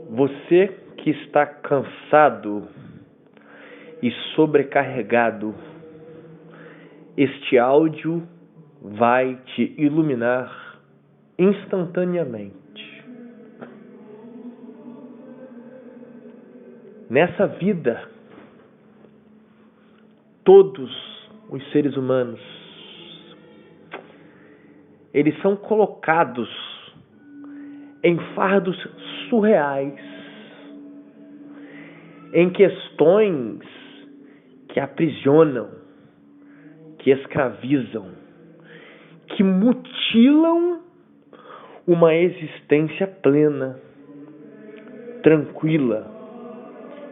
Você que está cansado e sobrecarregado, este áudio vai te iluminar instantaneamente. Nessa vida, todos os seres humanos, eles são colocados em fardos surreais, em questões que aprisionam, que escravizam, que mutilam uma existência plena, tranquila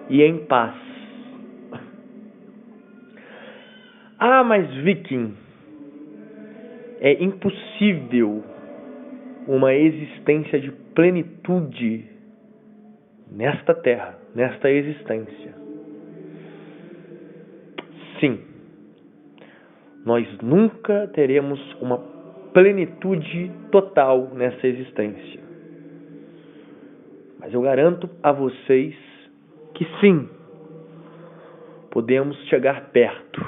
e em paz. Ah, mas Viking, é impossível uma existência de plenitude nesta terra, nesta existência. Sim, nós nunca teremos uma plenitude total nessa existência. Mas eu garanto a vocês que sim, podemos chegar perto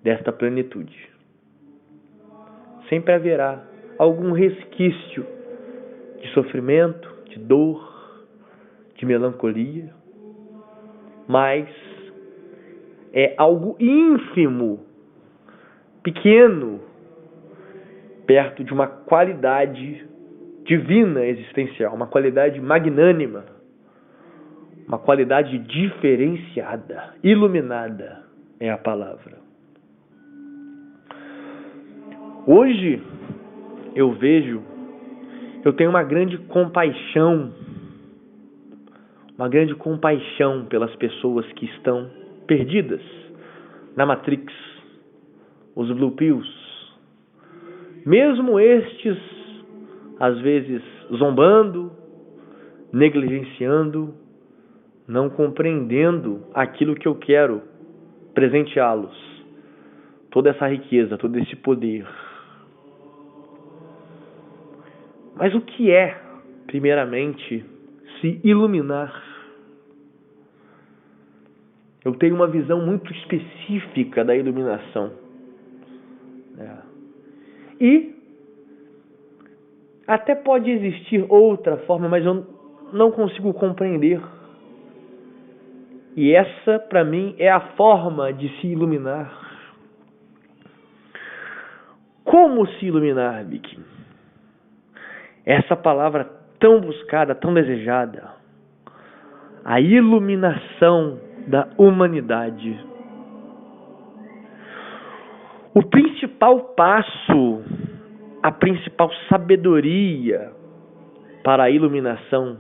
desta plenitude. Sempre haverá algum resquício de sofrimento, de dor, de melancolia, mas é algo ínfimo, pequeno, perto de uma qualidade divina existencial, uma qualidade magnânima, uma qualidade diferenciada, iluminada é a palavra. Hoje eu tenho uma grande compaixão pelas pessoas que estão perdidas na Matrix, os Blue Pills. Mesmo estes, às vezes, zombando, negligenciando, não compreendendo aquilo que eu quero presenteá-los. Toda essa riqueza, todo esse poder. Mas o que é, primeiramente, se iluminar? Eu tenho uma visão muito específica da iluminação. E até pode existir outra forma, mas eu não consigo compreender. E essa, para mim, é a forma de se iluminar. Como se iluminar, Vicky? Essa palavra tão buscada, tão desejada. A iluminação da humanidade. O principal passo, a principal sabedoria para a iluminação.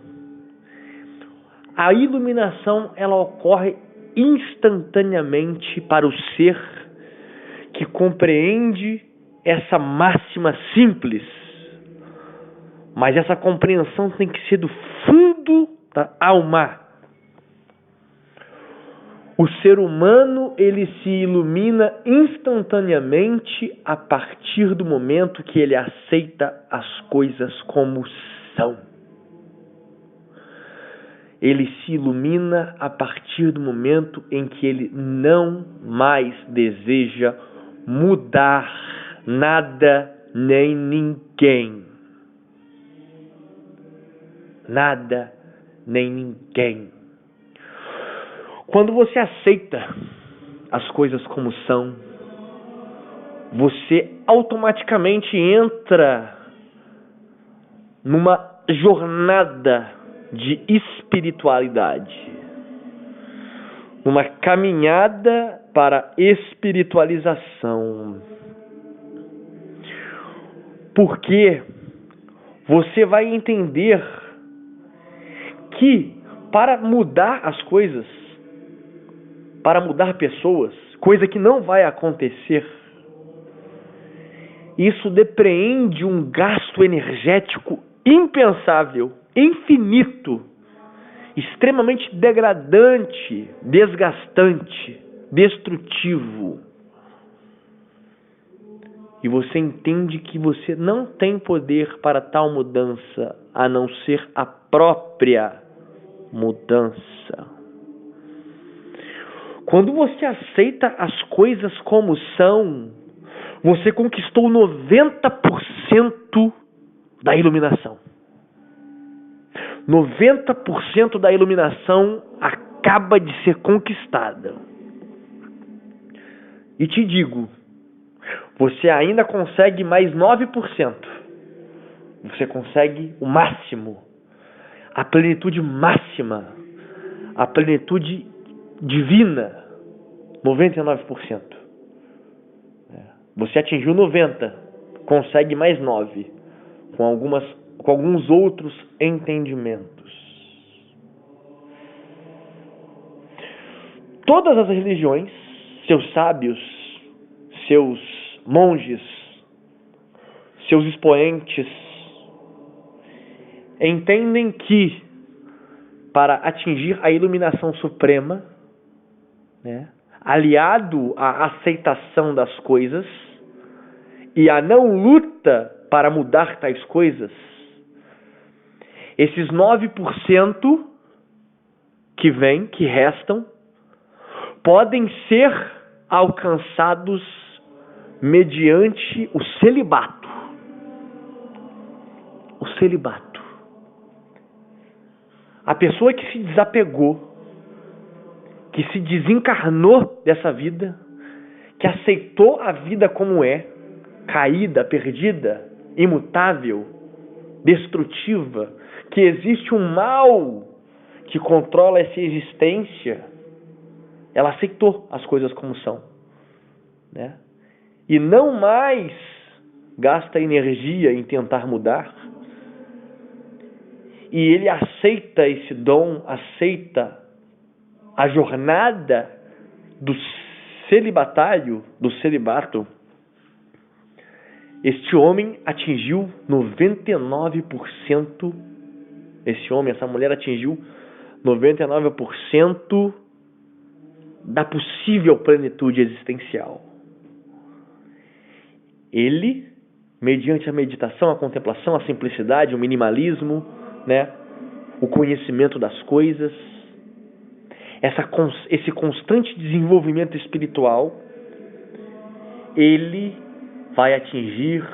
A iluminação, ela ocorre instantaneamente para o ser que compreende essa máxima simples. Mas essa compreensão tem que ser do fundo da alma. O ser humano, ele se ilumina instantaneamente a partir do momento que ele aceita as coisas como são. Ele se ilumina a partir do momento em que ele não mais deseja mudar nada nem ninguém. Nada nem ninguém. Quando você aceita as coisas como são, você automaticamente entra numa jornada de espiritualidade, numa caminhada para a espiritualização. Porque você vai entender que para mudar as coisas, para mudar pessoas, coisa que não vai acontecer, isso depreende um gasto energético impensável, infinito, extremamente degradante, desgastante, destrutivo. E você entende que você não tem poder para tal mudança a não ser a própria mudança. Quando você aceita as coisas como são, você conquistou 90% da iluminação. 90% da iluminação acaba de ser conquistada. E te digo, você ainda consegue mais 9%. Você consegue o máximo, a plenitude máxima, a plenitude divina, 99%. Você atingiu 90%, consegue mais 9%, com alguns outros entendimentos. Todas as religiões, seus sábios, seus monges, seus expoentes, entendem que para atingir a iluminação suprema, aliado à aceitação das coisas e à não luta para mudar tais coisas, esses 9% que restam, podem ser alcançados mediante o celibato. O celibato. A pessoa que se desapegou, que se desencarnou dessa vida, que aceitou a vida como é, caída, perdida, imutável, destrutiva, que existe um mal que controla essa existência, ela aceitou as coisas como são, e não mais gasta energia em tentar mudar. E ele aceita esse dom, aceita a jornada do celibatário, do celibato. Este homem atingiu 99%, essa mulher atingiu 99% da possível plenitude existencial. Ele, mediante a meditação, a contemplação, a simplicidade, o minimalismo, o conhecimento das coisas, esse constante desenvolvimento espiritual, ele vai atingir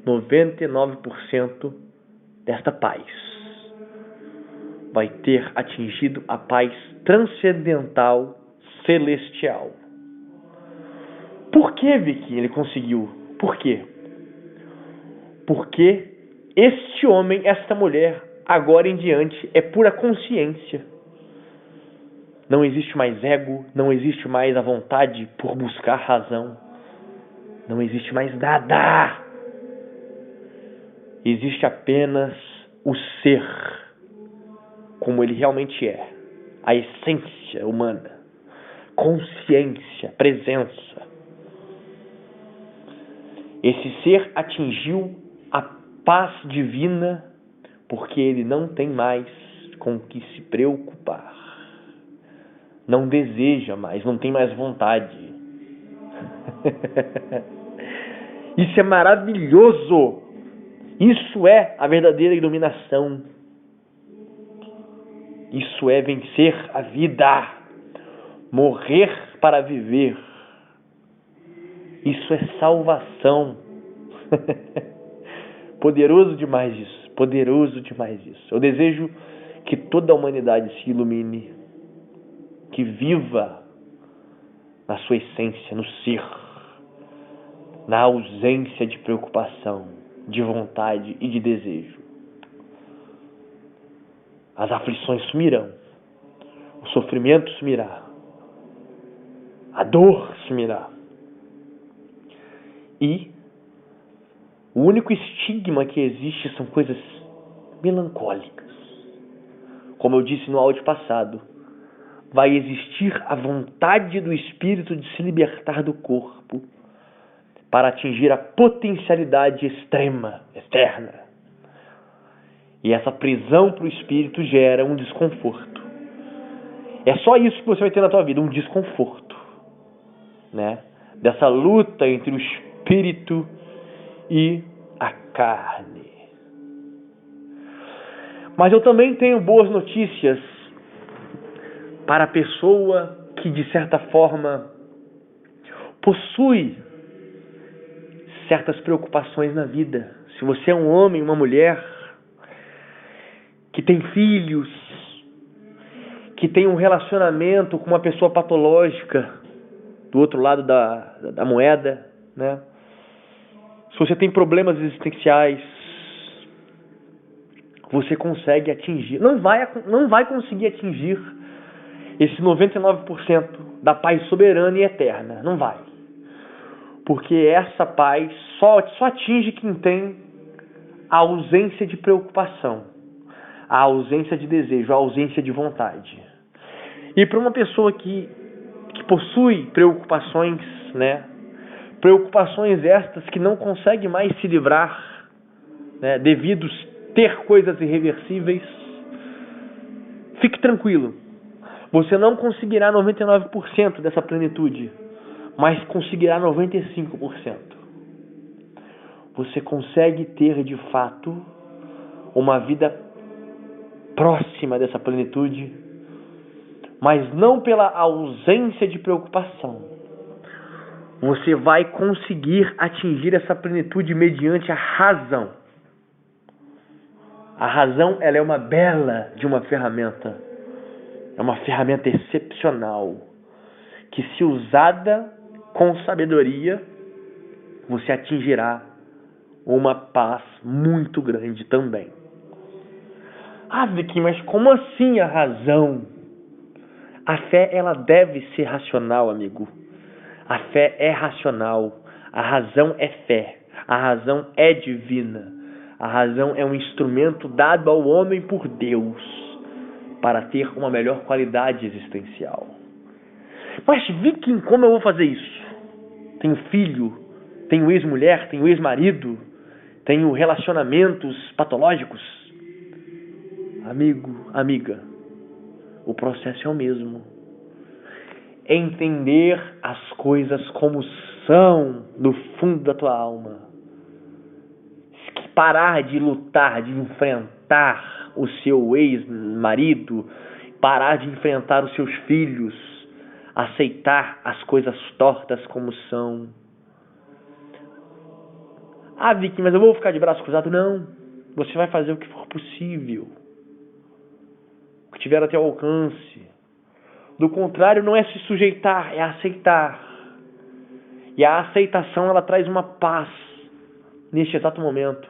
99% desta paz. Vai ter atingido a paz transcendental, celestial. Por que, Vicky, ele conseguiu? Por quê? Porque este homem, esta mulher, agora em diante, é pura consciência. Não existe mais ego, não existe mais a vontade por buscar razão. Não existe mais nada. Existe apenas o ser, como ele realmente é. A essência humana. Consciência, presença. Esse ser atingiu a paz divina porque ele não tem mais com o que se preocupar. Não deseja mais, não tem mais vontade. Isso é maravilhoso. Isso é a verdadeira iluminação. Isso é vencer a vida. Morrer para viver. Isso é salvação. Poderoso demais isso. Poderoso demais isso. Eu desejo que toda a humanidade se ilumine. Que viva na sua essência, no ser. Na ausência de preocupação, de vontade e de desejo. As aflições sumirão. O sofrimento sumirá. A dor sumirá. E o único estigma que existe são coisas melancólicas. Como eu disse no áudio passado, vai existir a vontade do espírito de se libertar do corpo para atingir a potencialidade extrema, eterna. E essa prisão para o espírito gera um desconforto. É só isso que você vai ter na tua vida, um desconforto, dessa luta entre o espírito e a carne. Mas eu também tenho boas notícias para a pessoa que, de certa forma, possui certas preocupações na vida. Se você é um homem, uma mulher, que tem filhos, que tem um relacionamento com uma pessoa patológica do outro lado da moeda, né? Se você tem problemas existenciais, você consegue atingir, não vai conseguir atingir esse 99% da paz soberana e eterna. Não vai. Porque essa paz só atinge quem tem a ausência de preocupação, a ausência de desejo, a ausência de vontade. E para uma pessoa que possui preocupações, né? Preocupações estas que não consegue mais se livrar, né? Devido ter coisas irreversíveis, fique tranquilo. Você não conseguirá 99% dessa plenitude, mas conseguirá 95%. Você consegue ter de fato uma vida próxima dessa plenitude, mas não pela ausência de preocupação. Você vai conseguir atingir essa plenitude mediante a razão. A razão, ela é uma bela de uma ferramenta. É uma ferramenta excepcional, que se usada com sabedoria, você atingirá uma paz muito grande também. Ah, Vicky, mas como assim a razão? A fé, ela deve ser racional, amigo. A fé é racional. A razão é fé. A razão é divina. A razão é um instrumento dado ao homem por Deus para ter uma melhor qualidade existencial. Mas, Vicky, como eu vou fazer isso? Tenho filho, tenho ex-mulher, tenho ex-marido, tenho relacionamentos patológicos. Amigo, amiga, o processo é o mesmo. Entender as coisas como são no fundo da tua alma. Parar de lutar, de enfrentar o seu ex-marido, parar de enfrentar os seus filhos, aceitar as coisas tortas como são. Ah, Vicky, mas eu vou ficar de braço cruzado? Não. Você vai fazer o que for possível, o que tiver a teu alcance. Do contrário, não é se sujeitar, é aceitar. E a aceitação, ela traz uma paz neste exato momento.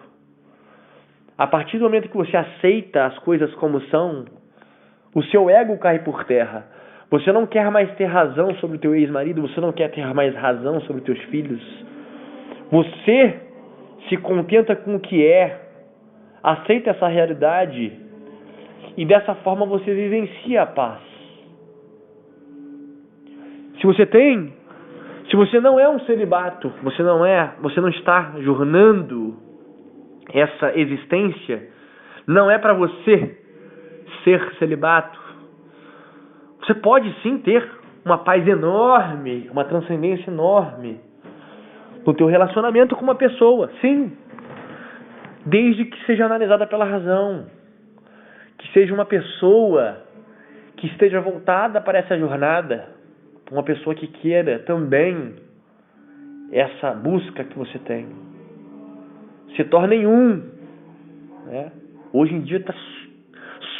A partir do momento que você aceita as coisas como são, o seu ego cai por terra. Você não quer mais ter razão sobre o teu ex-marido, você não quer ter mais razão sobre os teus filhos. Você se contenta com o que é, aceita essa realidade e dessa forma você vivencia a paz. Se você não é um celibato, você não está jornando essa existência, não é para você ser celibato. Você pode sim ter uma paz enorme, uma transcendência enorme no teu relacionamento com uma pessoa, sim, desde que seja analisada pela razão, que seja uma pessoa que esteja voltada para essa jornada, uma pessoa que queira também essa busca que você tem. Se tornem um, né? Hoje em dia está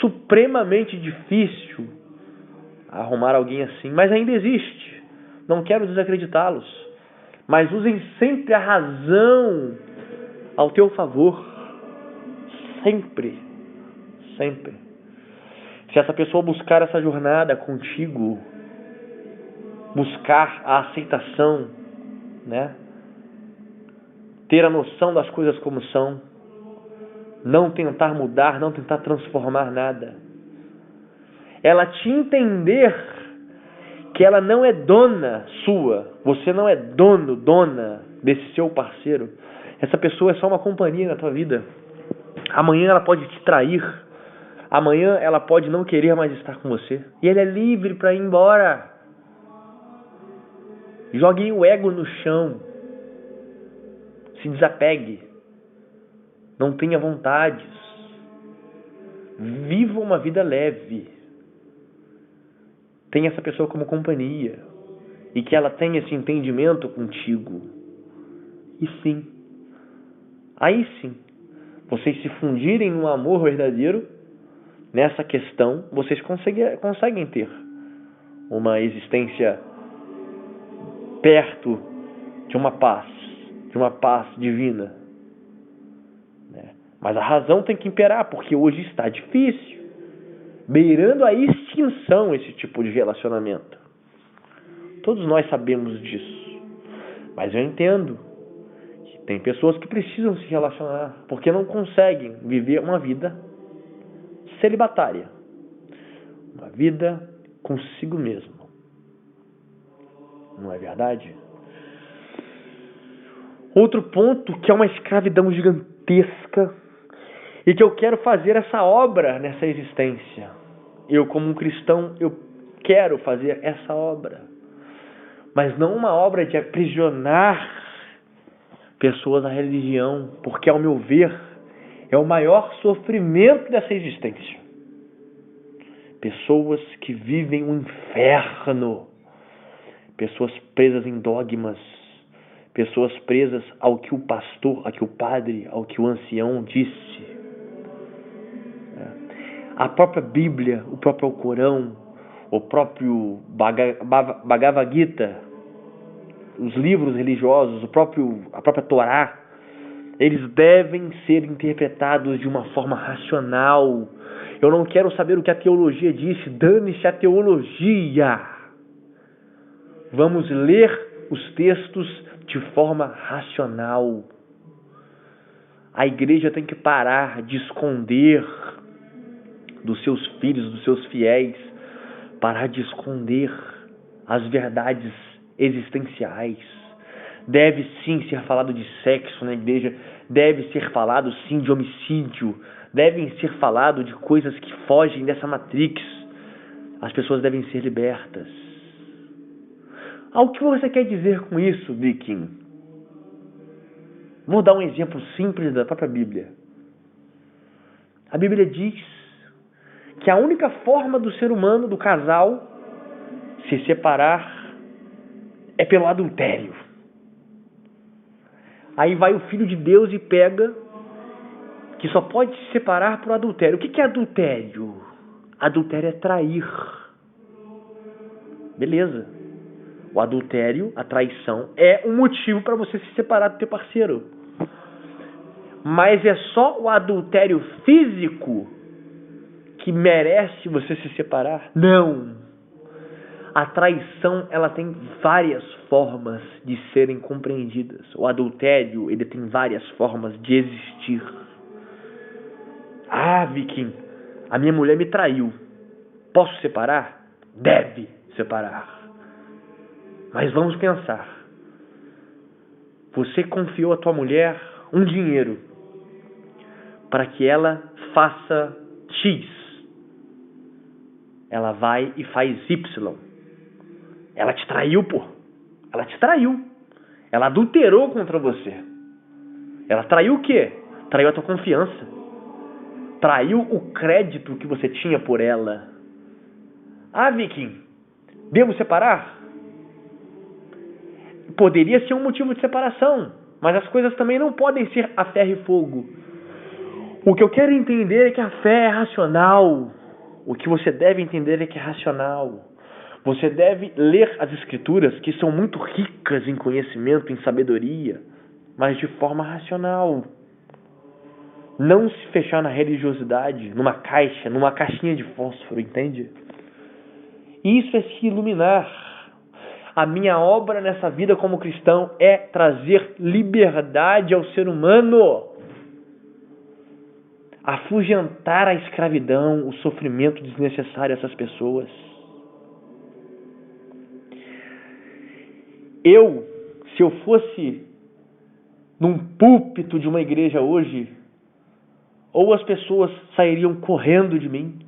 supremamente difícil arrumar alguém assim, mas ainda existe. Não quero desacreditá-los, mas usem sempre a razão ao teu favor. Sempre. Sempre. Se essa pessoa buscar essa jornada contigo, buscar a aceitação, né? Ter a noção das coisas como são, não tentar mudar, não tentar transformar nada. Ela te entender que ela não é dona sua, você não é dono, dona desse seu parceiro. Essa pessoa é só uma companhia na tua vida. Amanhã ela pode te trair, amanhã ela pode não querer mais estar com você. E ele é livre para ir embora. Jogue o ego no chão. Se desapegue. Não tenha vontades. Viva uma vida leve. Tenha essa pessoa como companhia. E que ela tenha esse entendimento contigo. E sim, aí sim, vocês se fundirem num amor verdadeiro, nessa questão, vocês conseguem ter uma existência perto de uma paz divina. Mas a razão tem que imperar, porque hoje está difícil, beirando a extinção esse tipo de relacionamento. Todos nós sabemos disso, mas eu entendo que tem pessoas que precisam se relacionar, porque não conseguem viver uma vida celibatária, uma vida consigo mesmo. Não é verdade? Outro ponto que é uma escravidão gigantesca e que eu quero fazer essa obra nessa existência. Eu, como um cristão, eu quero fazer essa obra. Mas não uma obra de aprisionar pessoas à religião, porque, ao meu ver, é o maior sofrimento dessa existência. Pessoas que vivem um inferno, pessoas presas em dogmas, pessoas presas ao que o pastor, ao que o padre, ao que o ancião disse. A própria Bíblia, o próprio Alcorão, o próprio Bhagavad Gita, os livros religiosos, a própria Torá, eles devem ser interpretados de uma forma racional. Eu não quero saber o que a teologia disse, dane-se a teologia. Vamos ler os textos de forma racional. A igreja tem que parar de esconder dos seus filhos, dos seus fiéis, parar de esconder as verdades existenciais. Deve sim ser falado de sexo na igreja, deve ser falado sim de homicídio, devem ser falado de coisas que fogem dessa matrix. As pessoas devem ser libertas. O que você quer dizer com isso, Viking? Vou dar um exemplo simples da própria Bíblia. A Bíblia diz que a única forma do ser humano, do casal, se separar é pelo adultério. Aí vai o Filho de Deus e pega que só pode se separar por adultério. O que é adultério? Adultério é trair. Beleza. O adultério, a traição, é um motivo para você se separar do teu parceiro. Mas é só o adultério físico que merece você se separar? Não. A traição, ela tem várias formas de serem compreendidas. O adultério, ele tem várias formas de existir. Viking, a minha mulher me traiu. Posso separar? Deve separar. Mas vamos pensar. Você confiou a tua mulher um dinheiro para que ela faça X. Ela vai e faz Y. Ela te traiu, pô. Ela te traiu. Ela adulterou contra você. Ela traiu o quê? Traiu a tua confiança. Traiu o crédito que você tinha por ela. Viking, devo separar? Poderia ser um motivo de separação, mas as coisas também não podem ser a ferro e fogo. O que eu quero entender é que a fé é racional. O que você deve entender é que é racional. Você deve ler as Escrituras, que são muito ricas em conhecimento, em sabedoria, mas de forma racional. Não se fechar na religiosidade, numa caixa, numa caixinha de fósforo, entende? Isso é se iluminar. A minha obra nessa vida como cristão é trazer liberdade ao ser humano. Afugentar a escravidão, o sofrimento desnecessário a essas pessoas. Se eu fosse num púlpito de uma igreja hoje, ou as pessoas sairiam correndo de mim,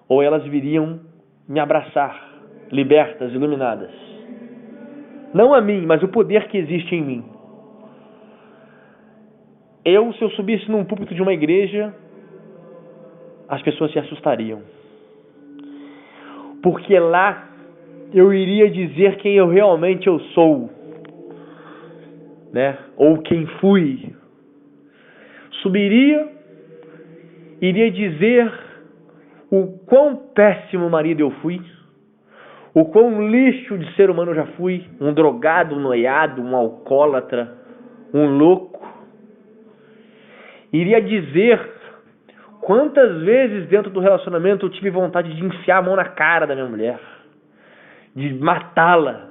ou elas viriam me abraçar, libertas, iluminadas. Não a mim, mas o poder que existe em mim. Se eu subisse num púlpito de uma igreja, as pessoas se assustariam. Porque lá eu iria dizer quem eu realmente sou, né? Ou quem fui. Subiria, iria dizer o quão péssimo marido eu fui, o quão lixo de ser humano eu já fui, um drogado, um noiado, um alcoólatra, um louco. Iria dizer quantas vezes dentro do relacionamento eu tive vontade de enfiar a mão na cara da minha mulher, de matá-la,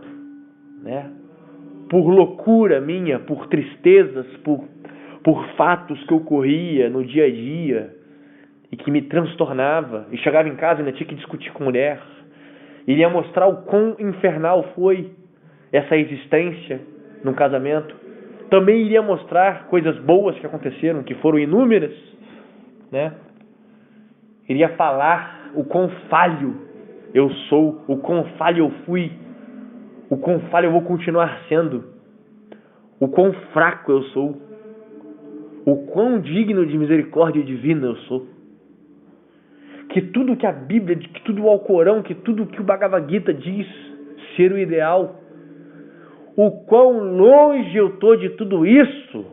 né? Por loucura minha, por tristezas, por fatos que ocorria no dia a dia e que me transtornava. E chegava em casa e ainda tinha que discutir com a mulher. Iria mostrar o quão infernal foi essa existência num casamento. Também iria mostrar coisas boas que aconteceram, que foram inúmeras, né? Iria falar o quão falho eu sou, o quão falho eu fui, o quão falho eu vou continuar sendo, o quão fraco eu sou, o quão digno de misericórdia divina eu sou. Que tudo que a Bíblia, que tudo o Alcorão, que tudo que o Bhagavad Gita diz ser o ideal, o quão longe eu estou de tudo isso.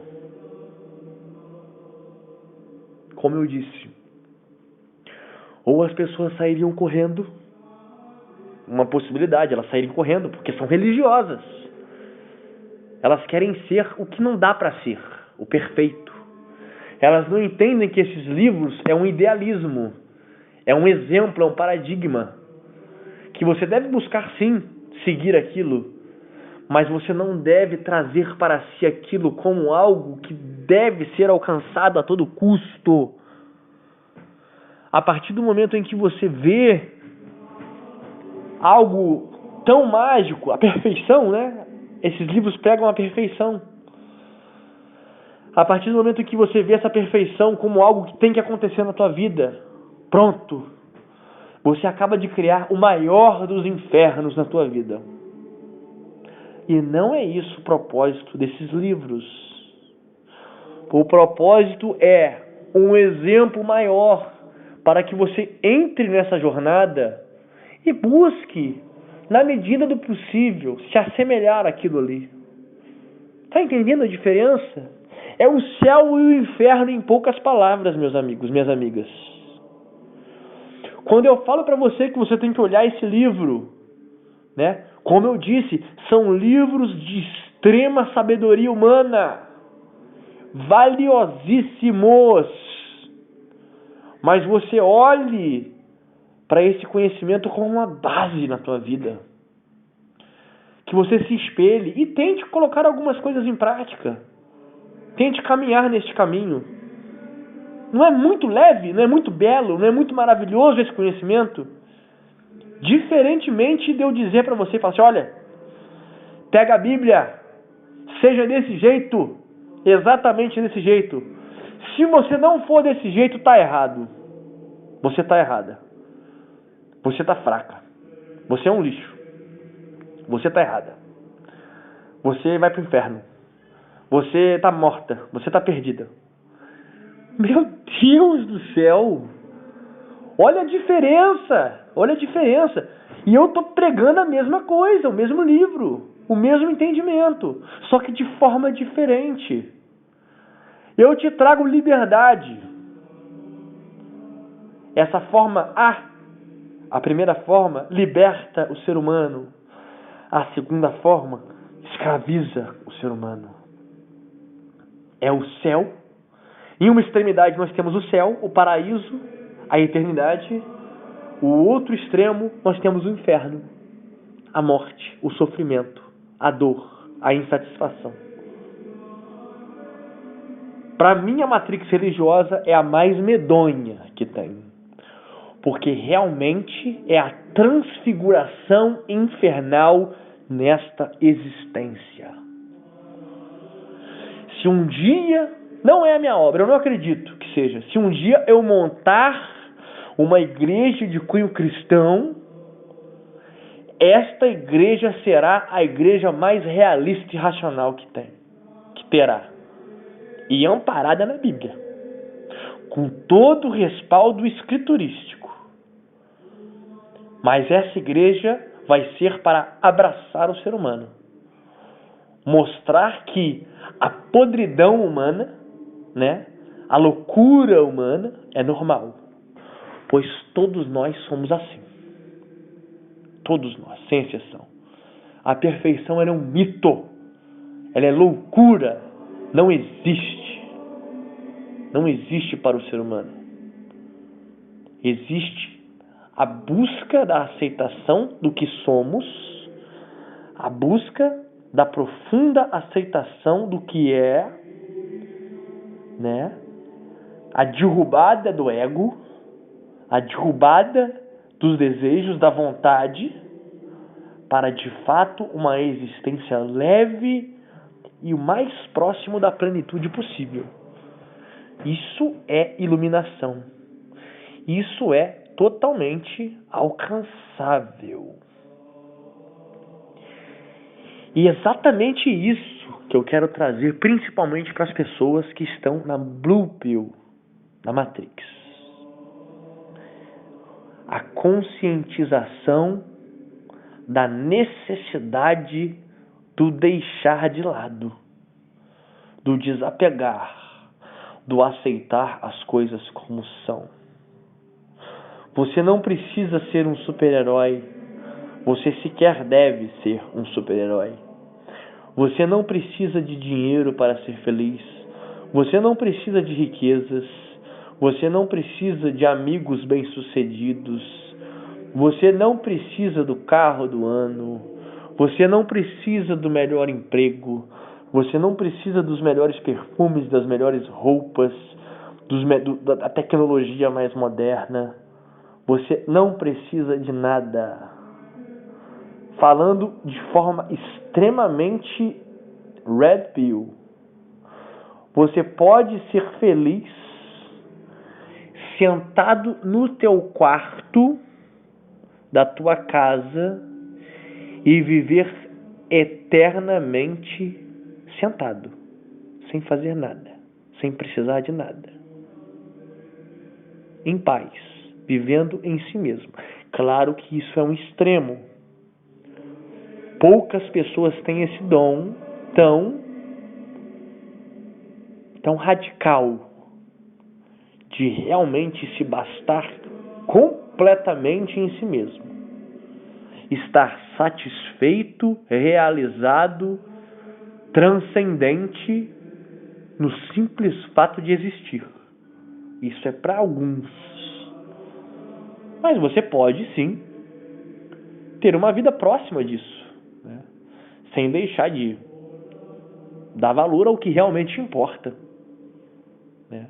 Como eu disse, ou as pessoas sairiam correndo, uma possibilidade, elas saírem correndo, porque são religiosas. Elas querem ser o que não dá para ser, o perfeito. Elas não entendem que esses livros é um idealismo, é um exemplo, é um paradigma, que você deve buscar sim, seguir aquilo, mas você não deve trazer para si aquilo como algo que deve ser alcançado a todo custo. A partir do momento em que você vê algo tão mágico, a perfeição, né? Esses livros pregam a perfeição. A partir do momento em que você vê essa perfeição como algo que tem que acontecer na tua vida, pronto, você acaba de criar o maior dos infernos na tua vida. E não é isso o propósito desses livros. O propósito é um exemplo maior para que você entre nessa jornada e busque, na medida do possível, se assemelhar àquilo ali. Está entendendo a diferença? É o céu e o inferno em poucas palavras, meus amigos, minhas amigas. Quando eu falo para você que você tem que olhar esse livro, né? Como eu disse, são livros de extrema sabedoria humana, valiosíssimos. Mas você olhe para esse conhecimento como uma base na tua vida. Que você se espelhe e tente colocar algumas coisas em prática. Tente caminhar neste caminho. Não é muito leve, não é muito belo, não é muito maravilhoso esse conhecimento? Diferentemente de eu dizer para você, falar assim, olha, pega a Bíblia, seja desse jeito, exatamente desse jeito. Se você não for desse jeito, está errado. Você está errada. Você está fraca. Você é um lixo. Você está errada. Você vai para o inferno. Você está morta. Você está perdida. Meu Deus do céu! Olha a diferença! Olha a diferença! E eu estou pregando a mesma coisa, o mesmo livro, o mesmo entendimento, só que de forma diferente. Eu te trago liberdade. Essa forma a primeira forma, liberta o ser humano. A segunda forma, escraviza o ser humano. É o céu. Em uma extremidade nós temos o céu, o paraíso, a eternidade. O outro extremo nós temos o inferno, a morte, o sofrimento, a dor, a insatisfação. Para mim, a matrix religiosa é a mais medonha que tem. Porque realmente é a transfiguração infernal nesta existência. Se um dia, não é a minha obra, eu não acredito que seja, se um dia eu montar uma igreja de cunho cristão, esta igreja será a igreja mais realista e racional que terá. E amparada na Bíblia. com todo o respaldo escriturístico. Mas essa igreja vai ser para abraçar o ser humano. Mostrar que a podridão humana, né, a loucura humana é normal. Pois todos nós somos assim. Todos nós, sem exceção. A perfeição é um mito. Ela é loucura. Não existe. Não existe para o ser humano. Existe a busca da aceitação do que somos, a busca da profunda aceitação do que é, né? A derrubada do ego, a derrubada dos desejos, da vontade, para de fato uma existência leve e o mais próximo da plenitude possível. Isso é iluminação. Isso é totalmente alcançável. E exatamente isso que eu quero trazer principalmente para as pessoas que estão na Blue Pill, na Matrix. A conscientização da necessidade do deixar de lado, do desapegar, do aceitar as coisas como são. Você não precisa ser um super-herói. Você sequer deve ser um super-herói. Você não precisa de dinheiro para ser feliz. Você não precisa de riquezas. Você não precisa de amigos bem-sucedidos. Você não precisa do carro do ano. Você não precisa do melhor emprego. Você não precisa dos melhores perfumes, das melhores roupas, da tecnologia mais moderna. Você não precisa de nada. Falando de forma extremamente red pill, você pode ser feliz sentado no teu quarto da tua casa e viver eternamente sentado, sem fazer nada, sem precisar de nada, em paz, vivendo em si mesmo. Claro que isso é um extremo. Poucas pessoas têm esse dom tão radical de realmente se bastar completamente em si mesmo. Estar satisfeito, realizado, transcendente no simples fato de existir. Isso é para alguns. Mas você pode sim ter uma vida próxima disso, né? Sem deixar de dar valor ao que realmente importa, né?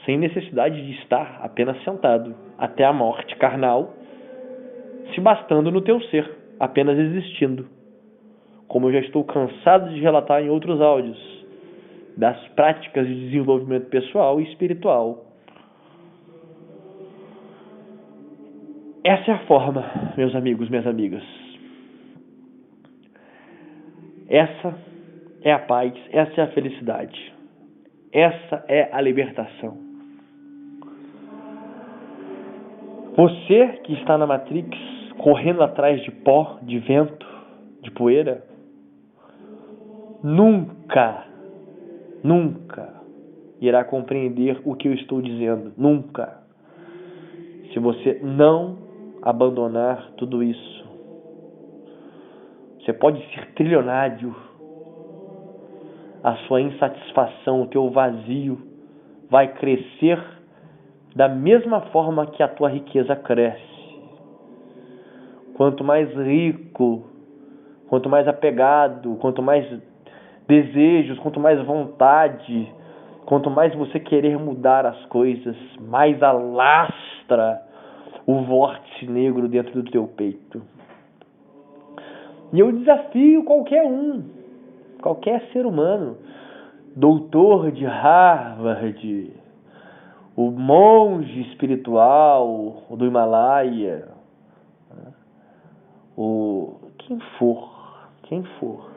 Sem necessidade de estar apenas sentado até a morte carnal, se bastando no teu ser, apenas existindo. Como eu já estou cansado de relatar em outros áudios, das práticas de desenvolvimento pessoal e espiritual. Essa é a forma, meus amigos, minhas amigas. Essa é a paz, essa é a felicidade. Essa é a libertação. Você que está na Matrix, correndo atrás de pó, de vento, de poeira, nunca irá compreender o que eu estou dizendo. Nunca. Se você não abandonar tudo isso. Você pode ser trilionário. A sua insatisfação, o teu vazio vai crescer da mesma forma que a tua riqueza cresce. Quanto mais rico, quanto mais apegado, quanto mais desejos, quanto mais vontade, quanto mais você querer mudar as coisas, mais alastra o vórtice negro dentro do teu peito. E eu desafio qualquer ser humano, doutor de Harvard, o monge espiritual do Himalaia, quem for,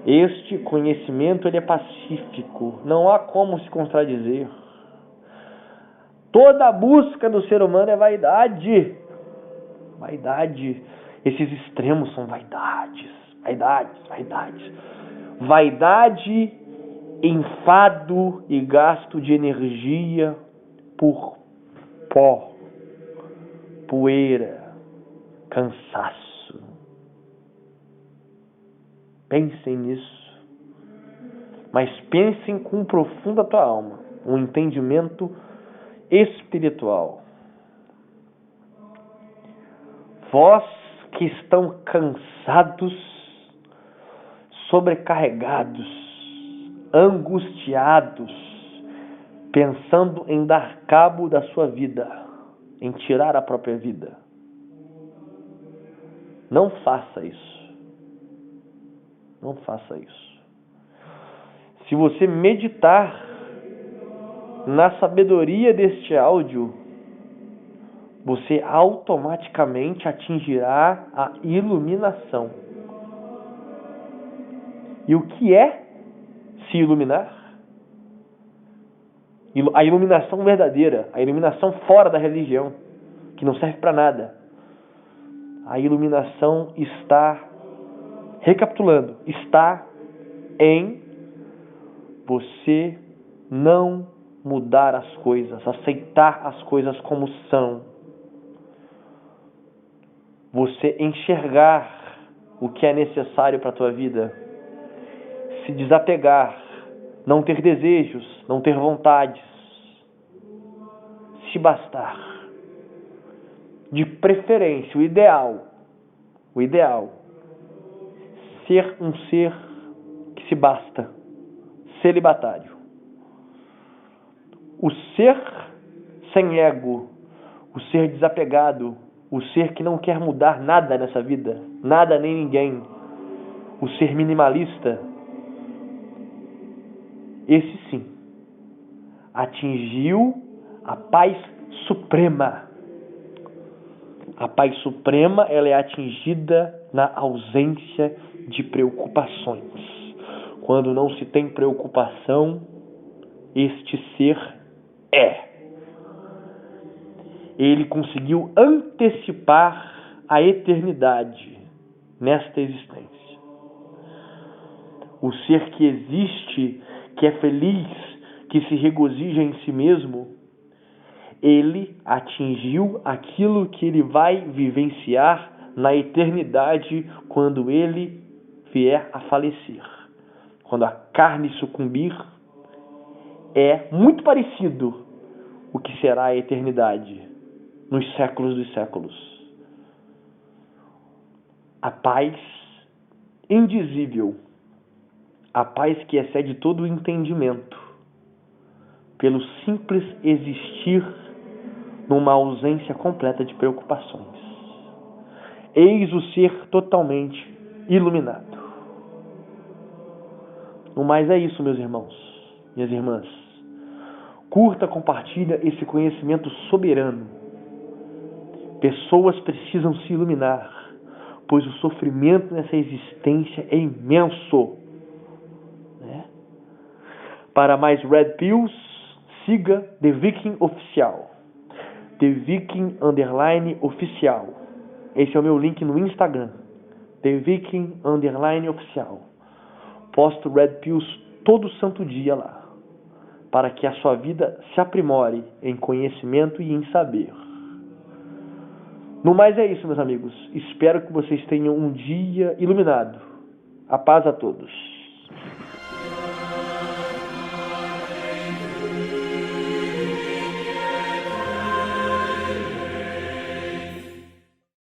Este conhecimento ele é pacífico, não há como se contradizer. Toda a busca do ser humano é vaidade. Vaidade. Esses extremos são vaidades. Vaidade, enfado e gasto de energia por pó, poeira, cansaço. Pensem nisso. Mas pensem com profundo a tua alma, um entendimento espiritual. Vós que estão cansados, sobrecarregados, angustiados, pensando em dar cabo da sua vida, em tirar a própria vida. Não faça isso. Não faça isso. Se você meditar na sabedoria deste áudio, você automaticamente atingirá a iluminação. E o que é se iluminar? A iluminação verdadeira, a iluminação fora da religião, que não serve para nada. A iluminação está, recapitulando, está em você não mudar as coisas, aceitar as coisas como são. Você enxergar o que é necessário para a tua vida, se desapegar, não ter desejos, não ter vontades, se bastar. De preferência, o ideal, ser um ser que se basta, celibatário. O ser sem ego, o ser desapegado, o ser que não quer mudar nada nessa vida, nada nem ninguém, o ser minimalista, esse sim, atingiu a paz suprema. A paz suprema, ela é atingida na ausência de preocupações. Quando não se tem preocupação, este ser é. Ele conseguiu antecipar a eternidade nesta existência. O ser que existe, que é feliz, que se regozija em si mesmo, ele atingiu aquilo que ele vai vivenciar na eternidade quando ele vier a falecer. Quando a carne sucumbir, é muito parecido o que será a eternidade nos séculos dos séculos. A paz indizível, a paz que excede todo o entendimento, pelo simples existir numa ausência completa de preocupações. Eis o ser totalmente iluminado. No mais é isso, meus irmãos, minhas irmãs. Curta, compartilha esse conhecimento soberano. Pessoas precisam se iluminar, pois o sofrimento nessa existência é imenso. Para mais Red Pills, siga The Viking Oficial. The Viking _Oficial. Esse é o meu link no Instagram. The Viking _Oficial. Posto Red Pills todo santo dia lá, para que a sua vida se aprimore em conhecimento e em saber. No mais é isso, meus amigos. Espero que vocês tenham um dia iluminado. A paz a todos.